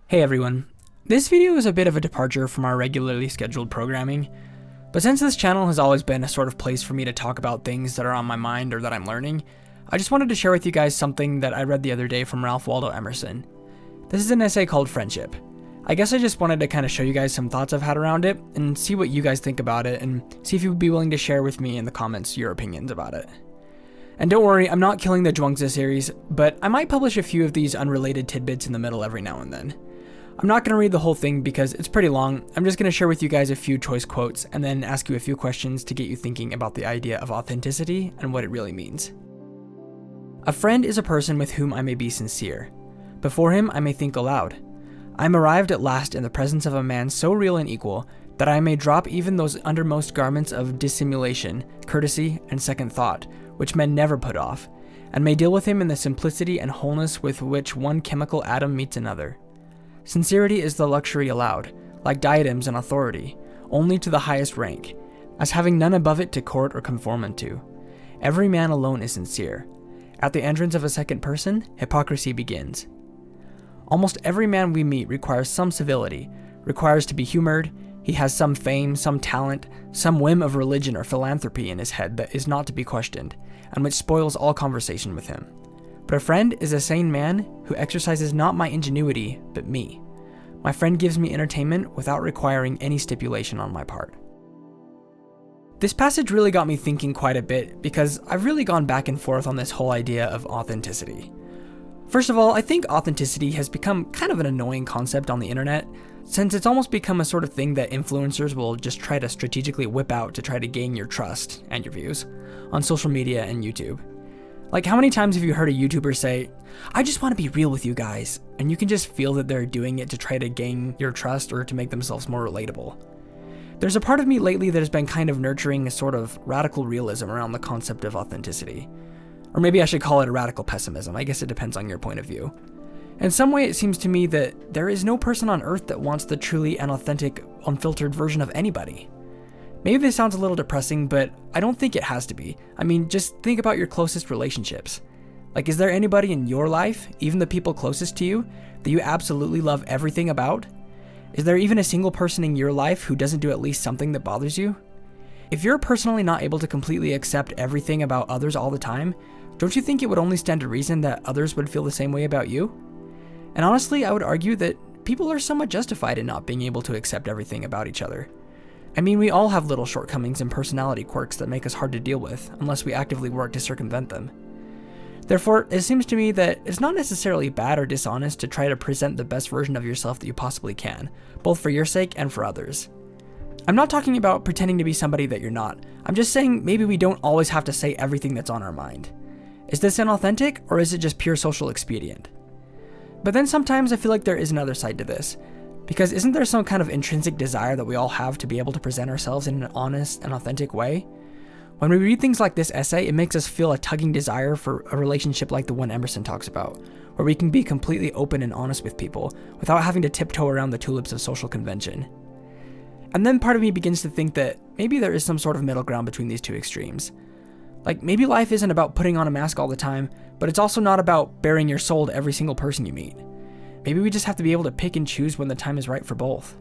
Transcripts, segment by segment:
Hey everyone, this video is a bit of a departure from our regularly scheduled programming, but since this channel has always been a sort of place for me to talk about things that are on my mind or that I'm learning, I just wanted to share with you guys something that I read the other day from Ralph Waldo Emerson. This is an essay called Friendship. I guess I just wanted to kind of show you guys some thoughts I've had around it and see what you guys think about it and see if you would be willing to share with me in the comments your opinions about it. And don't worry, I'm not killing the Zhuangzi series, but I might publish a few of these unrelated tidbits in the middle every now and then. I'm not going to read the whole thing because it's pretty long. I'm just going to share with you guys a few choice quotes and then ask you a few questions to get you thinking about the idea of authenticity and what it really means. A friend is a person with whom I may be sincere. Before him I may think aloud. I am arrived at last in the presence of a man so real and equal that I may drop even those undermost garments of dissimulation, courtesy, and second thought, which men never put off, and may deal with him in the simplicity and wholeness with which one chemical atom meets another. Sincerity is the luxury allowed, like diadems and authority, only to the highest rank, as having none above it to court or conform unto. Every man alone is sincere. At the entrance of a second person, hypocrisy begins. Almost every man we meet requires some civility, requires to be humored. He has some fame, some talent, some whim of religion or philanthropy in his head that is not to be questioned, and which spoils all conversation with him. But a friend is a sane man who exercises not my ingenuity, but me. My friend gives me entertainment without requiring any stipulation on my part. This passage really got me thinking quite a bit because I've really gone back and forth on this whole idea of authenticity. First of all, I think authenticity has become kind of an annoying concept on the internet, since it's almost become a sort of thing that influencers will just try to strategically whip out to try to gain your trust and your views on social media and YouTube. Like, how many times have you heard a YouTuber say, "I just want to be real with you guys," and you can just feel that they're doing it to try to gain your trust or to make themselves more relatable. There's a part of me lately that has been kind of nurturing a sort of radical realism around the concept of authenticity. Or maybe I should call it a radical pessimism. I guess it depends on your point of view. In some way, it seems to me that there is no person on earth that wants the truly and authentic, unfiltered version of anybody. Maybe this sounds a little depressing, but I don't think it has to be. I mean, just think about your closest relationships. Like, is there anybody in your life, even the people closest to you, that you absolutely love everything about? Is there even a single person in your life who doesn't do at least something that bothers you? If you're personally not able to completely accept everything about others all the time, don't you think it would only stand to reason that others would feel the same way about you? And honestly, I would argue that people are somewhat justified in not being able to accept everything about each other. I mean, we all have little shortcomings and personality quirks that make us hard to deal with, unless we actively work to circumvent them. Therefore, it seems to me that it's not necessarily bad or dishonest to try to present the best version of yourself that you possibly can, both for your sake and for others. I'm not talking about pretending to be somebody that you're not. I'm just saying maybe we don't always have to say everything that's on our mind. Is this inauthentic, or is it just pure social expedient? But then sometimes I feel like there is another side to this. Because isn't there some kind of intrinsic desire that we all have to be able to present ourselves in an honest and authentic way? When we read things like this essay, it makes us feel a tugging desire for a relationship like the one Emerson talks about, where we can be completely open and honest with people without having to tiptoe around the tulips of social convention. And then part of me begins to think that maybe there is some sort of middle ground between these two extremes. Like, maybe life isn't about putting on a mask all the time, but it's also not about bearing your soul to every single person you meet. Maybe we just have to be able to pick and choose when the time is right for both.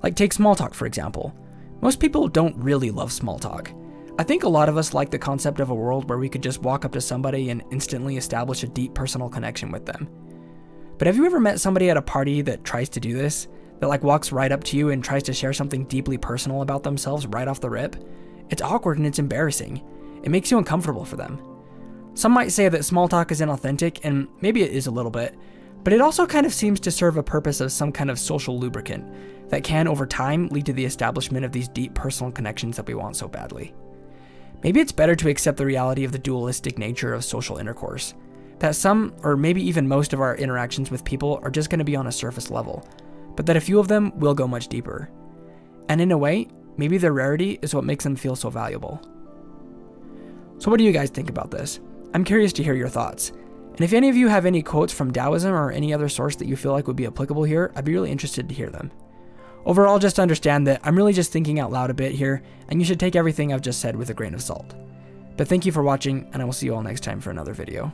Like, take small talk, for example. Most people don't really love small talk. I think a lot of us like the concept of a world where we could just walk up to somebody and instantly establish a deep personal connection with them. But have you ever met somebody at a party that tries to do this? That like walks right up to you and tries to share something deeply personal about themselves right off the rip? It's awkward and it's embarrassing. It makes you uncomfortable for them. Some might say that small talk is inauthentic, and maybe it is a little bit, but it also kind of seems to serve a purpose of some kind of social lubricant that can, over time, lead to the establishment of these deep personal connections that we want so badly. Maybe it's better to accept the reality of the dualistic nature of social intercourse, that some, or maybe even most of our interactions with people are just going to be on a surface level, but that a few of them will go much deeper. And in a way, maybe their rarity is what makes them feel so valuable. So what do you guys think about this? I'm curious to hear your thoughts. And if any of you have any quotes from Taoism or any other source that you feel like would be applicable here, I'd be really interested to hear them. Overall, just understand that I'm really just thinking out loud a bit here, and you should take everything I've just said with a grain of salt. But thank you for watching, and I will see you all next time for another video.